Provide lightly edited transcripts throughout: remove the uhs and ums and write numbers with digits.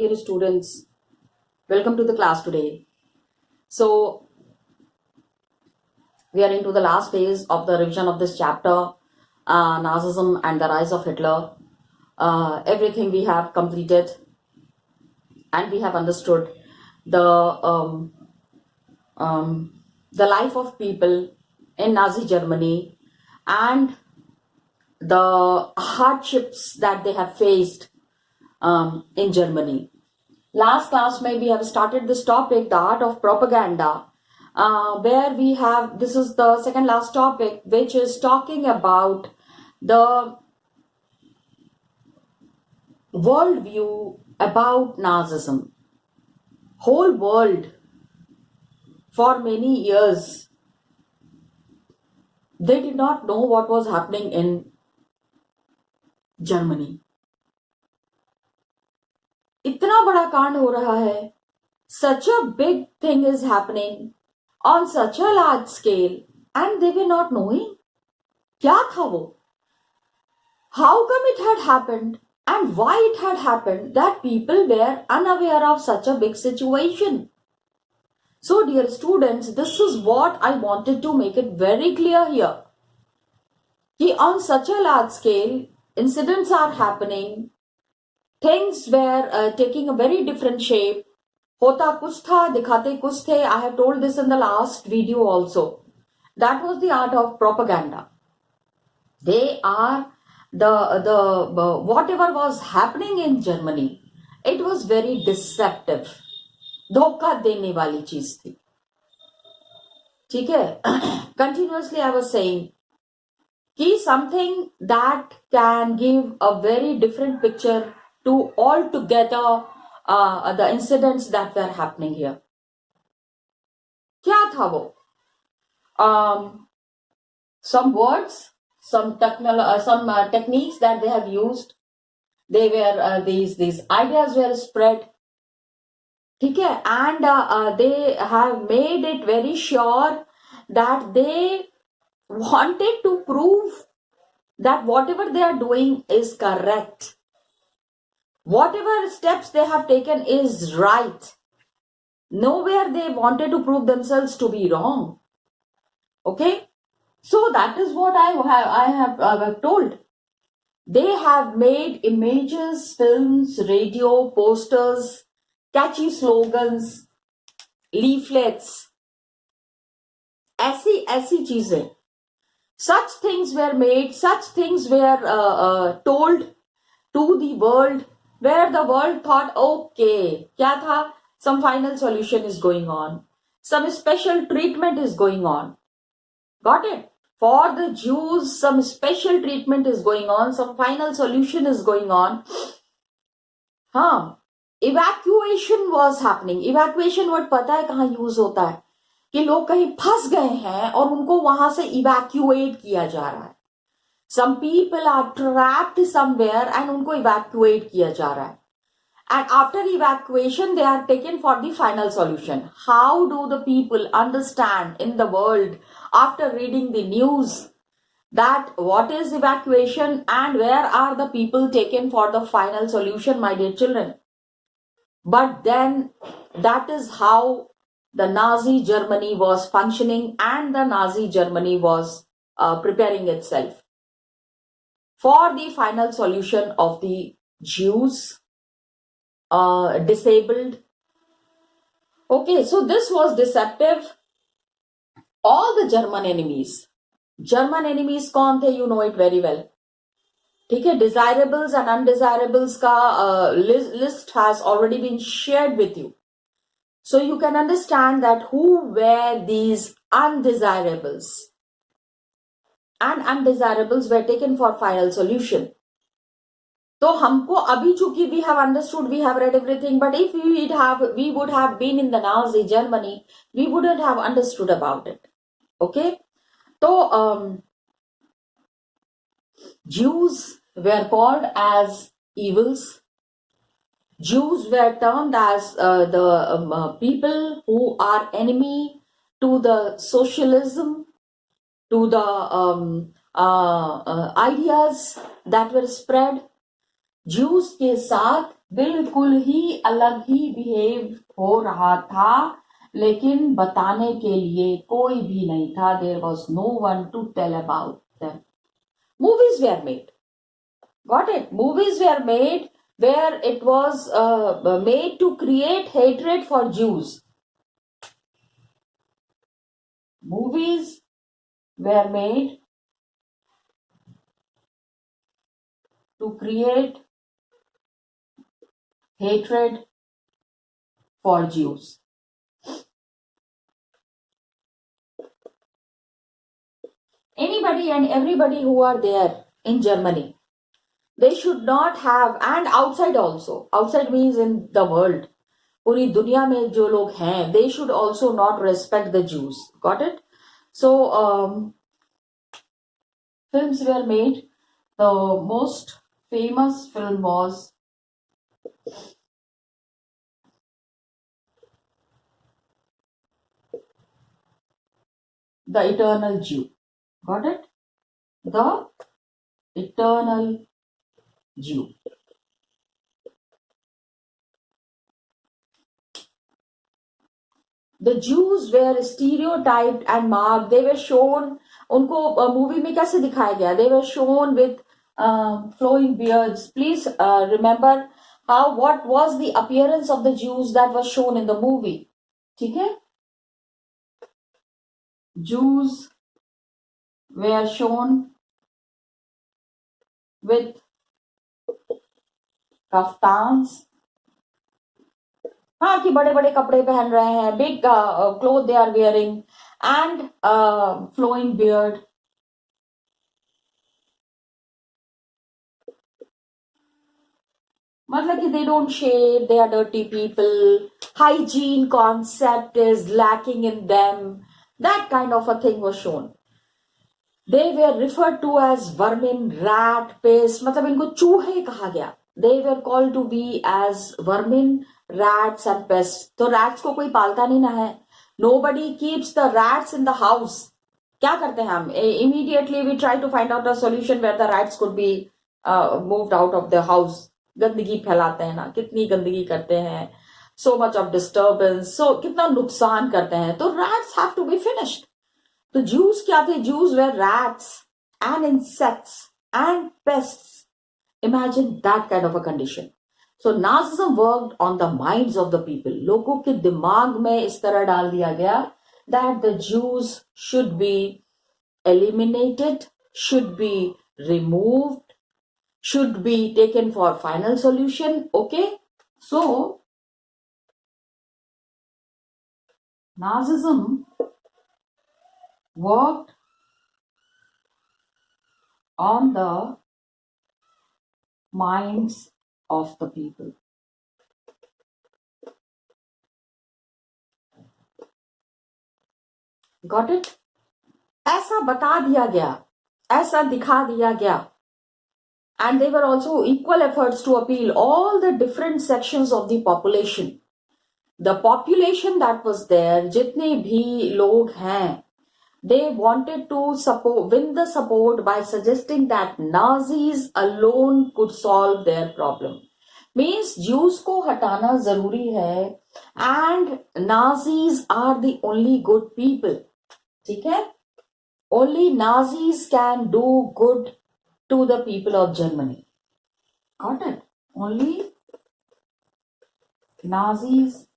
dear students. Welcome to the class today. So, we are into the last phase of the revision of this chapter, Nazism and the rise of Hitler. Everything we have completed and we have understood the the life of people in Nazi Germany and the hardships that they have faced in Germany. Last class, we have started this topic, the art of propaganda, where we have, this is the second last topic, which is talking about the worldview about Nazism. Whole world, for many years, they did not know what was happening in Germany. इतना बड़ा कांड हो रहा है, such a big thing is happening on such a large scale, and they were not knowing. क्या था वो? How come it had happened and why it had happened that people were unaware of such a big situation? So, dear students, this is what I wanted to make it very clear here. कि on such a large scale, incidents are happening, things were taking a very different shape. होता कुछ था, दिखाते कुछ थे. I have told this in the last video also. That was the art of propaganda. They are the whatever was happening in Germany, it was very deceptive. धोखा देने वाली चीज थी. ठीक है? Continuously I was saying कि something that can give a very different picture to altogether the incidents that were happening here. क्या था वो? Some words, some techniques that they have used. They were these ideas were spread. ठीक है? And they have made it very sure that they wanted to prove that whatever they are doing is correct. Whatever steps they have taken is right. Nowhere they wanted to prove themselves to be wrong. Okay? So that is what I have told. They have made images, films, radio, posters, catchy slogans, leaflets, ऐसी चीजें. Such things were made, such things were told to the world, where the world thought, okay, क्या था? Some final solution is going on. Some special treatment is going on. Got it? For the Jews, some special treatment is going on. Some final solution is going on. Evacuation was happening. Evacuation word पता है कहाँ use होता है? कि लोग कहीं फंस गए हैं और उनको वहां से evacuate किया जा रहा है. Some people are trapped somewhere and उनको evacuate किया जा रहा है. And after evacuation, they are taken for the final solution. How do the people understand in the world after reading the news that what is evacuation and where are the people taken for the final solution, my dear children? But then that is how the Nazi Germany was functioning and the Nazi Germany was preparing itself for the final solution of the Jews, disabled. Okay, so this was deceptive. All the German enemies कौन थे? You know it very well. ठीक है? Desirables and undesirables का list has already been shared with you. So you can understand that who were these undesirables. And undesirables were taken for final solution. तो हमको अभी चूंकि we have understood, we have read everything, but if we would have been in the Nazi Germany, we wouldn't have understood about it. Okay? So Jews were called as evils. Jews were termed as the people who are enemy to the socialism, to the ideas that were spread. Juice के साथ बिल्कुल ही अलग ही behave हो रहा था, लेकिन बताने के लिए कोई भी नहीं था. There was no one to tell about them. Movies were made. Got it? Movies were made where it was made to create hatred for Jews. Movies were made to create hatred for Jews. Anybody and everybody who are there in Germany, they should not have, and outside also, outside means in the world, पूरी दुनिया में जो लोग हैं, they should also not respect the Jews. Got it? So films were made. The most famous film was The Eternal Jew. Got it? The Eternal Jew. The Jews were stereotyped and marked. They were shown, उनको movie में कैसे दिखाया गया? They were shown with flowing beards. Please remember what was the appearance of the Jews that was shown in the movie. ठीक है? Jews were shown with kaftans. हाँ, कि बड़े बड़े कपड़े पहन रहे हैं, big cloth they are wearing and flowing beard. मतलब कि they don't shave, they are dirty people, hygiene concept is lacking in them. That kind of a thing was shown. They were referred to as vermin, rat, pest. मतलब इनको चूहे कहा गया. They were called to be as vermin, rats and pests. तो rats को कोई पालता नहीं ना है. Nobody keeps the rats in the house. क्या करते हैं हम? Immediately we try to find out a solution where the rats could be moved out of the house. गंदगी फैलाते हैं ना, कितनी गंदगी करते हैं. So much of disturbance. So कितना नुकसान करते हैं. तो rats have to be finished. तो Jews क्या थे? Jews were rats and insects and pests. Imagine that kind of a condition. So Nazism worked on the minds of the people. लोगों के दिमाग में इस तरह डाल दिया गया that the Jews should be eliminated, should be removed, should be taken for final solution. Okay? So Nazism worked on the minds of the people. Got it? ऐसा बता दिया गया, ऐसा दिखा दिया गया. And they were also equal efforts to appeal all the different sections of the population. The population that was there, जितने भी लोग हैं, they wanted to win the support by suggesting that Nazis alone could solve their problem. Means Jews को हटाना जरूरी है and Nazis are the only good people. ठीक है? Only Nazis can do good to the people of Germany. Got it? Only Nazis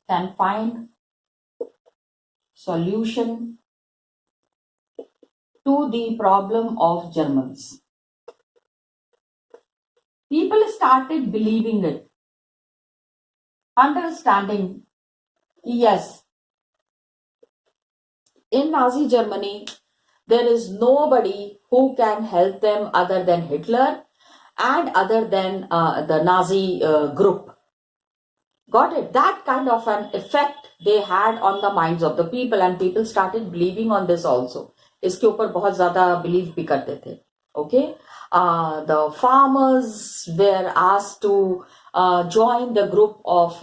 can find solution to the problem of Germans. People started believing it, understanding, yes, in Nazi Germany, there is nobody who can help them other than Hitler and other than the Nazi group. Got it? That kind of an effect they had on the minds of the people and people started believing on this also. इसके ऊपर बहुत ज़्यादा believe भी करते थे. Okay? The farmers were asked to join the group of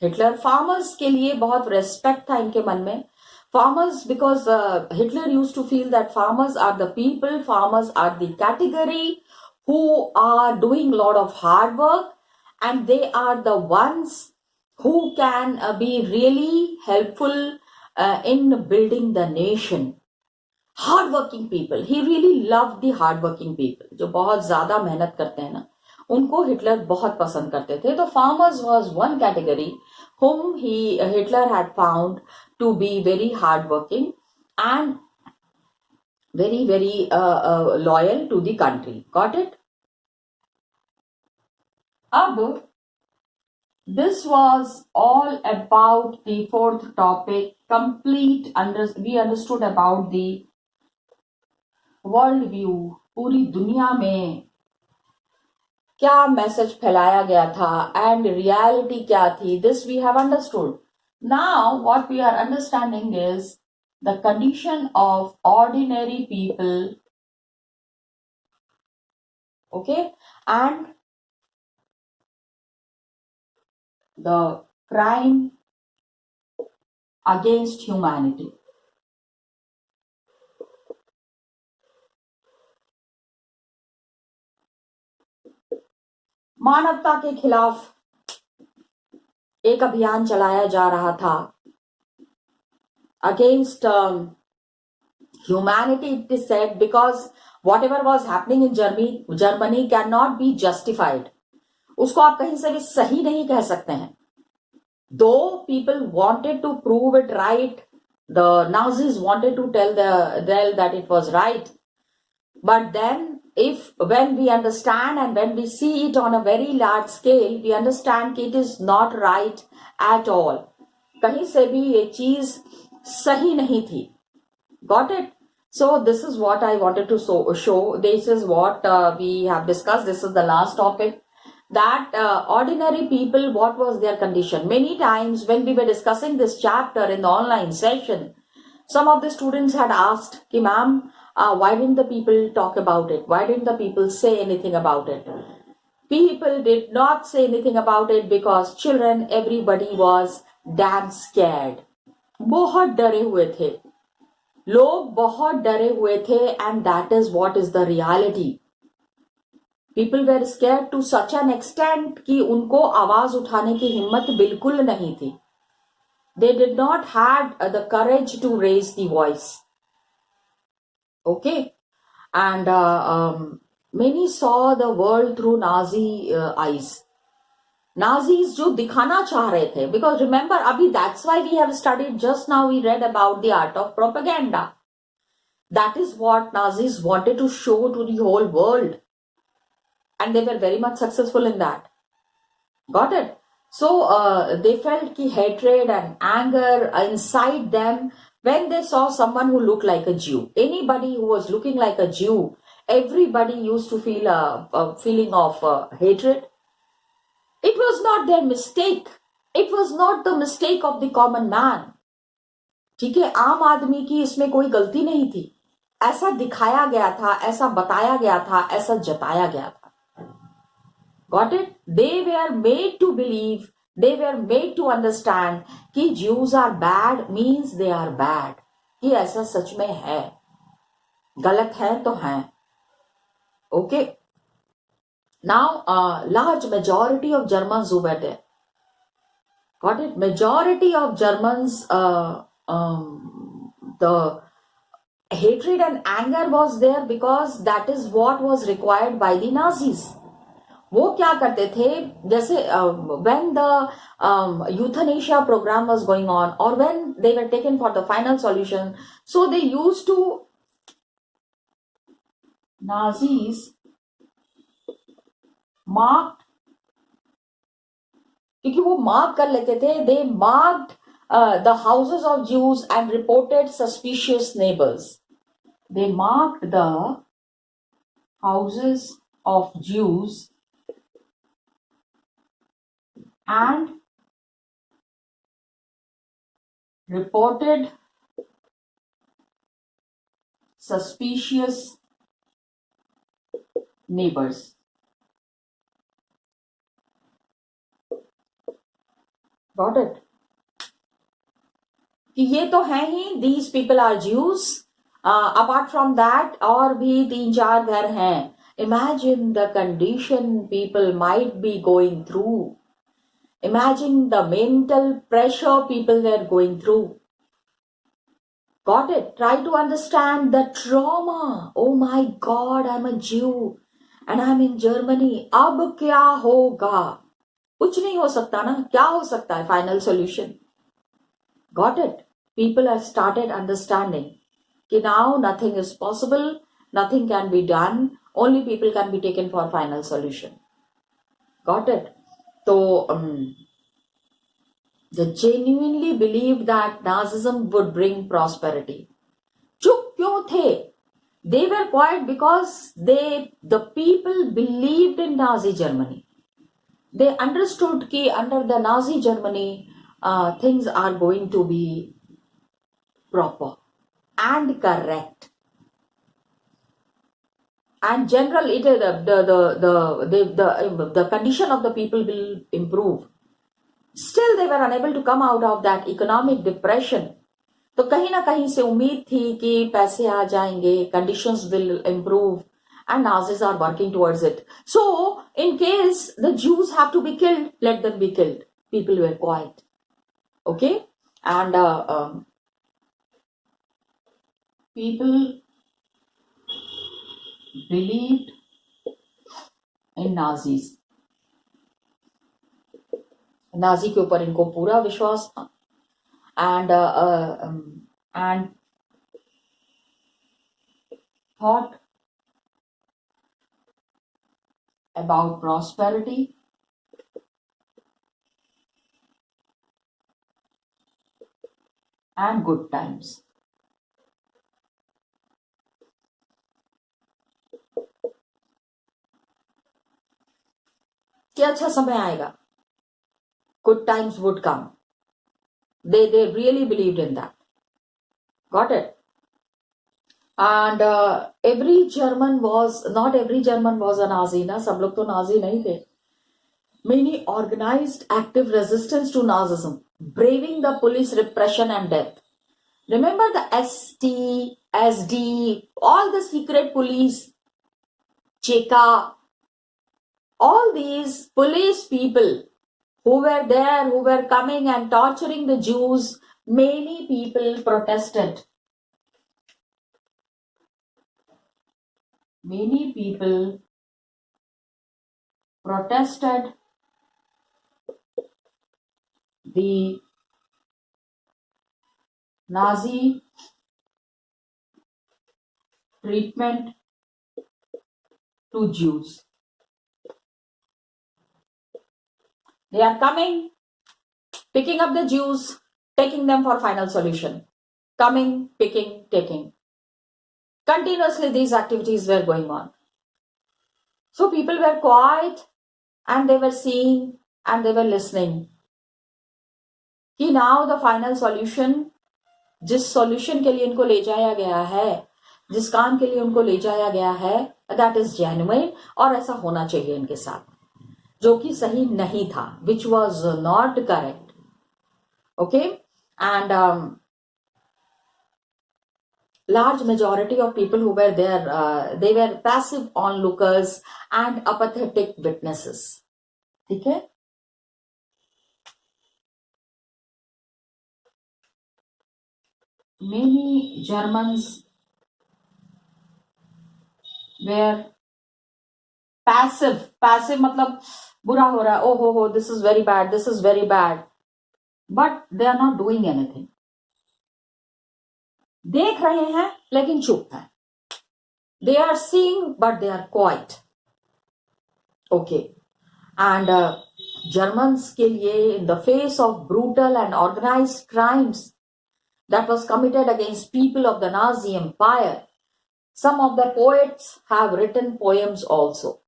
Hitler. Farmers के लिए बहुत respect था इनके मन में. Farmers, because Hitler used to feel that farmers are the people, farmers are the category who are doing a lot of hard work, and they are the ones who can be really helpful in building the nation. Hard working people, he really love the hard working people, जो बहुत ज्यादा मेहनत करते हैं ना, उनको Hitler बहुत पसंद करते थे. तो farmers was one category whom Hitler had found to be very hardworking and very loyal to the country. Got it? अब this was all about the fourth topic. We understood about the world view, पूरी दुनिया में क्या message फैलाया गया था and reality क्या थी. This we have understood. Now what we are understanding is the condition of ordinary people, okay, and the crime against humanity. मानवता के खिलाफ एक अभियान चलाया जा रहा था against humanity. It is said because whatever was happening in Germany can not be justified. उसको आप कहीं से भी सही नहीं कह सकते हैं. दो people wanted to prove it right, the Nazis wanted to tell that it was right, but then when we understand and when we see it on a very large scale, we understand that it is not right at all. कहीं से भी ये चीज सही नहीं थी. Got it? So this is what I wanted to show. This is what we have discussed. This is the last topic. That ordinary people, what was their condition? Many times when we were discussing this chapter in the online session, some of the students had asked, ki ma'am, why didn't the people talk about it? Why didn't the people say anything about it? People did not say anything about it because children, everybody was damn scared. बहुत डरे हुए थे लोग, बहुत डरे हुए थे, and that is what is the reality. People were scared to such an extent कि उनको आवाज उठाने की हिम्मत बिल्कुल नहीं थी. They did not had the courage to raise the voice. Okay, and many saw the world through Nazi eyes. Nazis जो दिखाना चाह रहे थे, because remember अभी that's why we have studied, just now we read about the art of propaganda. That is what Nazis wanted to show to the whole world, and they were very much successful in that. Got it? So they felt ki hatred and anger inside them when they saw someone who looked like a Jew. Anybody who was looking like a Jew, everybody used to feel a feeling of hatred. It was not their mistake. It was not the mistake of the common man. ठीक है, आम आदमी की इसमें कोई गलती नहीं थी. ऐसा दिखाया गया था, ऐसा बताया गया था, ऐसा जताया गया था. Got it? They were made to believe, they were made to understand कि Jews are bad means they are bad. कि ऐसा सच में है, गलत है तो है. Okay. Now, large majority of Germans who were there. Got it? Majority of Germans, the hatred and anger was there because that is what was required by the Nazis. वो क्या करते थे, जैसे when the euthanasia program was going on, or when they were taken for the final solution, so they used to, Nazis marked, क्योंकि वो mark कर लेते थे, they marked the houses of Jews and reported suspicious neighbors. They marked the houses of Jews and reported suspicious neighbors. Got it? कि ये तो है ही, these people are Jews. Apart from that और भी 3-4 घर हैं, Imagine the condition people might be going through. Imagine the mental pressure people were going through. Got it? Try to understand the trauma. Oh my God, I'm a Jew and I'm in Germany. अब क्या होगा? कुछ नहीं हो सकता ना? क्या हो सकता है? Final solution. Got it? People have started understanding that now nothing is possible, nothing can be done, only people can be taken for final solution. Got it? So they genuinely believed that Nazism would bring prosperity. चुप क्यों थे? They were quiet because the people believed in Nazi Germany. They understood that under the Nazi Germany, things are going to be proper and correct. And general, it the condition of the people will improve. Still, they were unable to come out of that economic depression. तो कहीं ना कहीं से उम्मीद थी कि पैसे आ जाएंगे, conditions will improve, and Nazis are working towards it. So, in case the Jews have to be killed, let them be killed. People were quiet. Okay? And people believed in Nazis. Nazi के ऊपर इनको पूरा विश्वास था. And thought about prosperity and good times. कि अच्छा समय आएगा. Good times would come. They really believed in that. Got it? And not every German was a Nazi. Na? Sab log to Nazi nahi the. Many organized active resistance to Nazism, braving the police repression and death. Remember the ST, SD, all the secret police, Cheka, all these police people who were there, who were coming and torturing the Jews, many people protested. Many people protested the Nazi treatment to Jews. They are coming, picking up the Jews, taking them for final solution. Coming, picking, taking. Continuously these activities were going on. So people were quiet and they were seeing and they were listening. कि now the final solution, जिस solution के लिए इनको ले जाया गया है, जिस काम के लिए उनको ले जाया गया है, that is genuine और ऐसा होना चाहिए इनके साथ, जो कि सही नहीं था, which was not correct. Okay? And large majority of people who were there, they were passive onlookers and apathetic witnesses. ठीक है? Many Germans were passive मतलब बुरा हो रहा है, oh ho, this is very bad, but they are not doing anything. देख रहे हैं लेकिन चुप हैं. They are seeing but they are quiet. Okay. And Germans के लिए, in the face of brutal and organized crimes that was committed against people of the Nazi Empire, some of the poets have written poems also.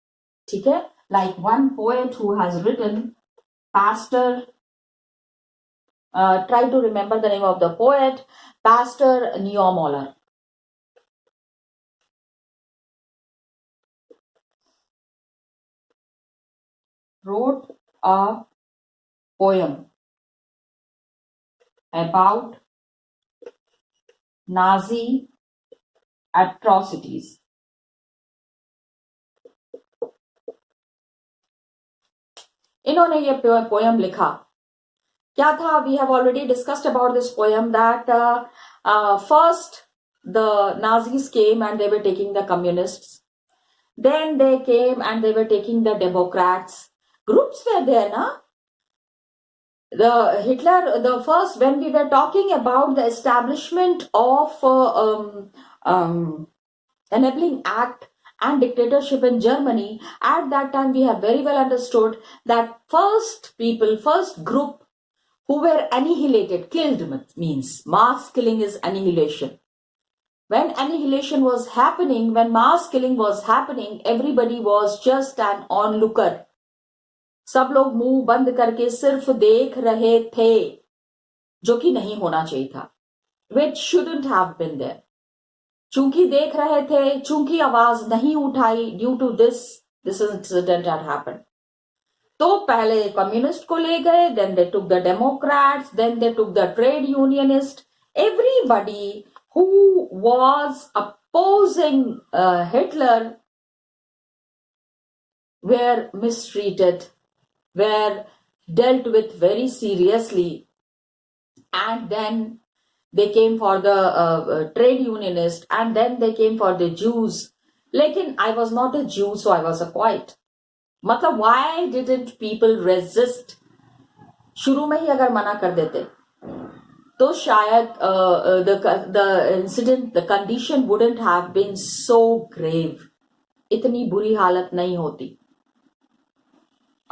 ठीक है? Like one poet who has written, Pastor, try to remember the name of the poet, Pastor Niemöller. Wrote a poem about Nazi atrocities. इन्होंने ये poem लिखा. क्या था? We have already discussed about this poem that first the Nazis came and they were taking the communists. Then they came and they were taking the Democrats. Groups were there, na? The Hitler, the first, when we were talking about the establishment of Enabling Act and dictatorship in Germany, at that time we have very well understood that first group who were annihilated, killed means mass killing is annihilation. When annihilation was happening, when mass killing was happening, everybody was just an onlooker. सब लोग मुंह बंद करके सिर्फ देख रहे थे, जो कि नहीं होना चाहिए था, which shouldn't have been there. चूंकि देख रहे थे, चूंकि आवाज नहीं उठाई, due to this incident had happened. तो पहले कम्युनिस्ट को ले गए, then they took the Democrats, then they took the trade unionists. Everybody who was opposing Hitler were mistreated, were dealt with very seriously, and then they came for the trade unionists, and then they came for the Jews. Lekin I was not a Jew, so I was a quiet. मतलब why didn't people resist? शुरू में ही अगर मना कर देते तो शायद the incident, the condition wouldn't have been so grave. इतनी बुरी हालत नहीं होती.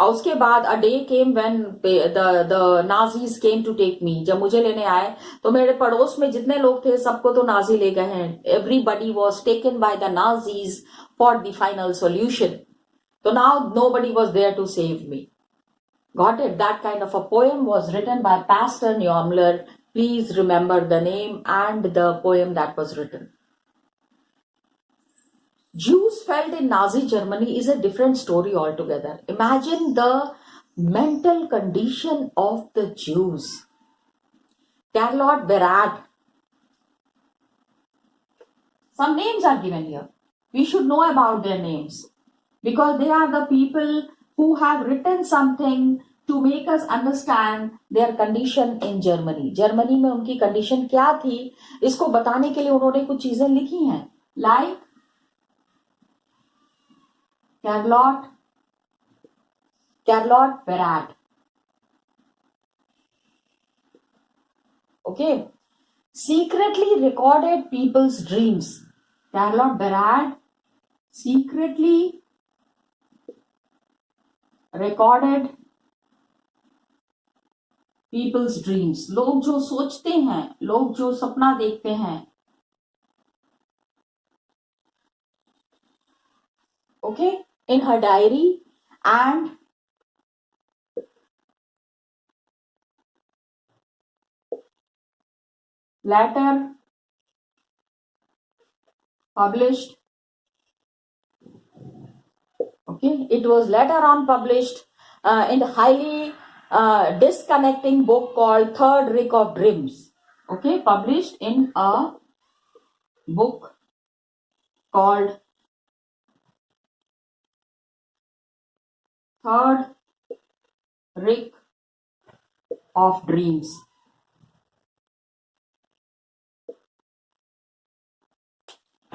और उसके बाद a day came when the Nazis came to take me. जब मुझे लेने आए तो मेरे पड़ोस में जितने लोग थे सबको तो नाजी ले गए हैं. Everybody was taken by the Nazis for the final solution. So now nobody was there to save me. Got it? That kind of a poem was written by Pastor Neumler. Please remember the name and the poem that was written. Jews felt in Nazi Germany is a different story altogether. Imagine the mental condition of the Jews. Carlot Berad. Some names are given here. We should know about their names, because they are the people who have written something to make us understand their condition in Germany. Germany में उनकी condition क्या थी, इसको बताने के लिए उन्होंने कुछ चीजें लिखी हैं, like Carlot Berad. Okay. Secretly recorded people's dreams. Carlot Berad secretly recorded people's dreams. लोग जो सोचते हैं, लोग जो सपना देखते हैं. Okay, in her diary, and later published. Okay, it was later on published in the highly disconnecting book called Third Reich of Dreams. Okay, published in a book called Third Reich of Dreams.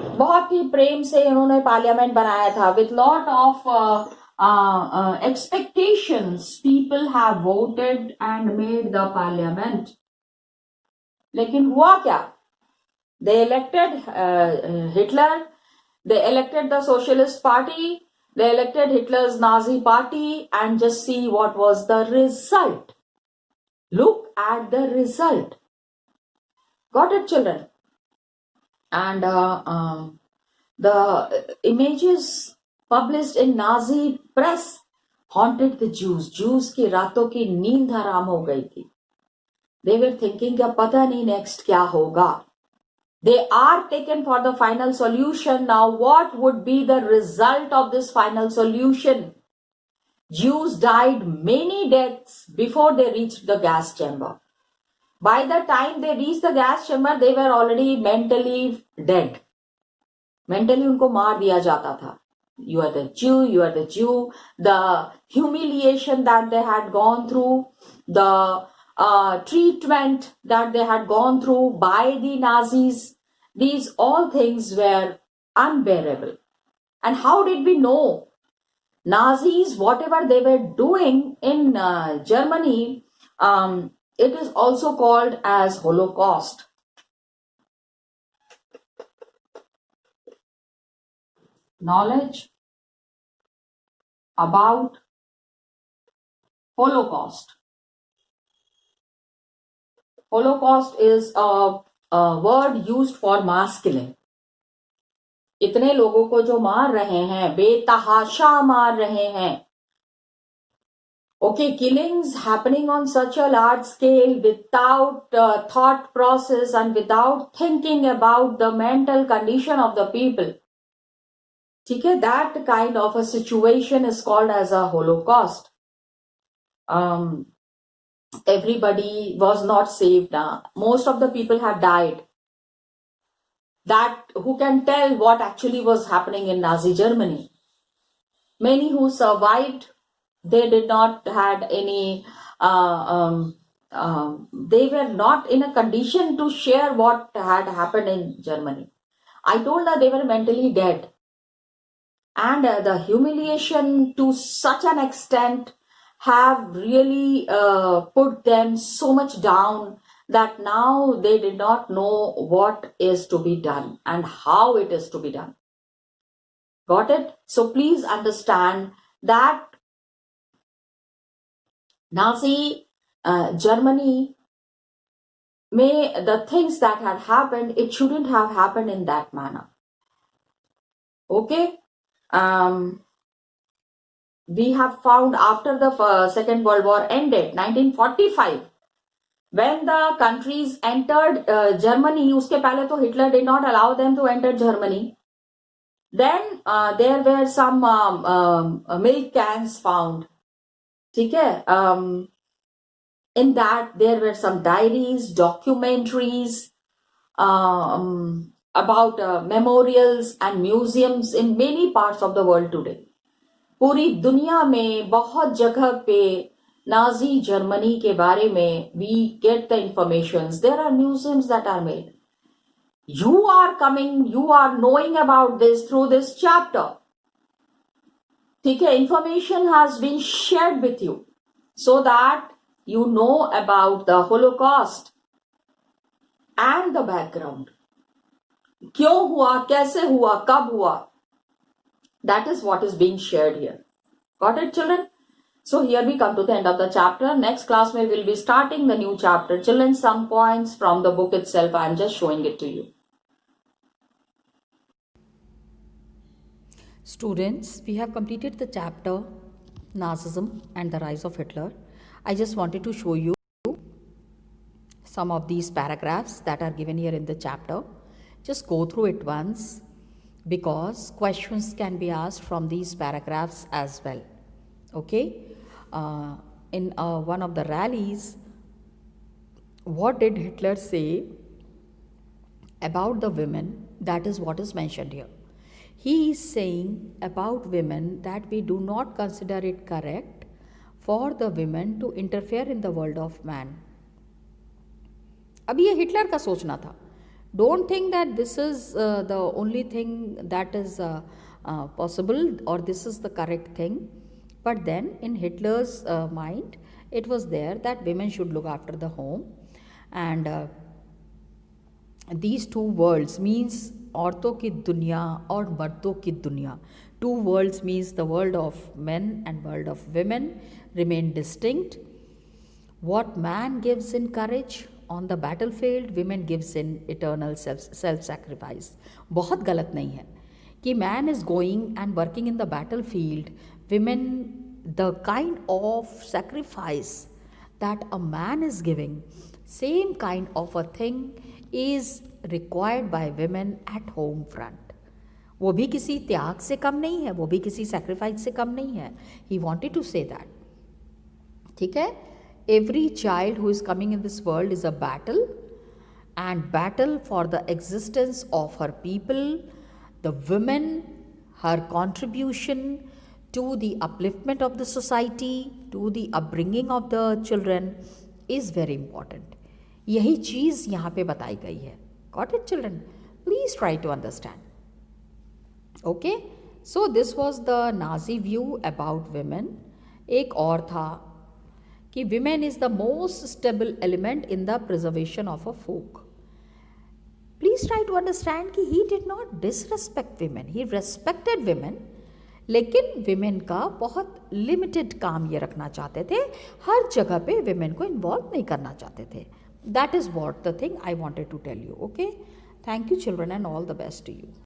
बहुत ही प्रेम से उन्होंने parliament बनाया था. With lot of expectations, people have voted and made the parliament. लेकिन हुआ क्या? They elected Hitler, they elected the Socialist Party, they elected Hitler's Nazi Party, and just see what was the result. Look at the result. Got it, children? And the images published in Nazi press haunted the Jews. Jews की रातों की नींद हराम हो गई थी. They were thinking कि पता नहीं next क्या होगा. They are taken for the final solution. Now what would be the result of this final solution? Jews died many deaths before they reached the gas chamber. By the time they reached the gas chamber, they were already mentally dead. Mentally उनको मार दिया जाता था. You are the Jew, you are the Jew. The humiliation that they had gone through, the treatment that they had gone through by the Nazis, these all things were unbearable. And how did we know? Nazis, whatever they were doing in Germany, it is also called as Holocaust. Knowledge about Holocaust. Holocaust is a word used for mass killing. इतने लोगों को जो मार रहे हैं, बेतहाशा मार रहे हैं. Okay, killings happening on such a large scale without thought process and without thinking about the mental condition of the people. ठीक है, that kind of a situation is called as a Holocaust. Everybody was not saved. Most of the people have died. That who can tell what actually was happening in Nazi Germany? Many who survived, they did not had any. They were not in a condition to share what had happened in Germany. I told that they were mentally dead, and the humiliation to such an extent have really put them so much down that now they did not know what is to be done and how it is to be done. Got it? So please understand that Nazi Germany, the things that had happened, it shouldn't have happened in that manner. Okay? We have found after the Second World War ended, 1945, when the countries entered Germany, uske pehle to Hitler did not allow them to enter Germany. Then there were some milk cans found. ठीक है? In that there were some diaries, documentaries about memorials and museums in many parts of the world today. पूरी दुनिया में बहुत जगह पे Nazi Germany के बारे में we get the informations. There are museums that are made. You are coming, you are knowing about this through this chapter. ठीक है? Information has been shared with you so that you know about the Holocaust and the background. क्यों हुआ, कैसे हुआ, कब हुआ? That is what is being shared here. Got it, children? So here we come to the end of the chapter. Next class we will be starting the new chapter. Children, some points from the book itself. I am just showing it to you. Students, we have completed the chapter Nazism and the Rise of Hitler. I just wanted to show you some of these paragraphs that are given here in the chapter. Just go through it once because questions can be asked from these paragraphs as well. Okay? In one of the rallies, what did Hitler say about the women? That is what is mentioned here. He is saying about women that we do not consider it correct for the women to interfere in the world of man. अब ये Hitler का सोचना था. Don't think that this is the only thing that is possible or this is the correct thing. But then in Hitler's mind, it was there that women should look after the home. And these two worlds means औरतों की दुनिया और मर्दों की दुनिया. Two worlds means the world of men and world of women remain distinct. What man gives in courage on the battlefield, women gives in eternal self-sacrifice. बहुत गलत नहीं है कि man is going and working in the battlefield, women, the kind of sacrifice that a man is giving, same kind of a thing is required by women at home front. वो भी किसी त्याग से कम नहीं है, वो भी किसी sacrifice से कम नहीं है. He wanted to say that. ठीक है? Every child who is coming in this world is a battle, and battle for the existence of her people. The women her contribution to the upliftment of the society, to the upbringing of the children is very important. यही चीज़ यहाँ पे बताई गई है. Got it, children? Please try to understand. Okay, so this was the Nazi view about women. एक और था कि women is the most stable element in the preservation of a folk. Please try to understand कि he did not disrespect women, he respected women, लेकिन women का बहुत limited काम ये रखना चाहते थे, हर जगह पे women को involve नहीं करना चाहते थे. That is what the thing I wanted to tell you. Okay, thank you children and all the best to you.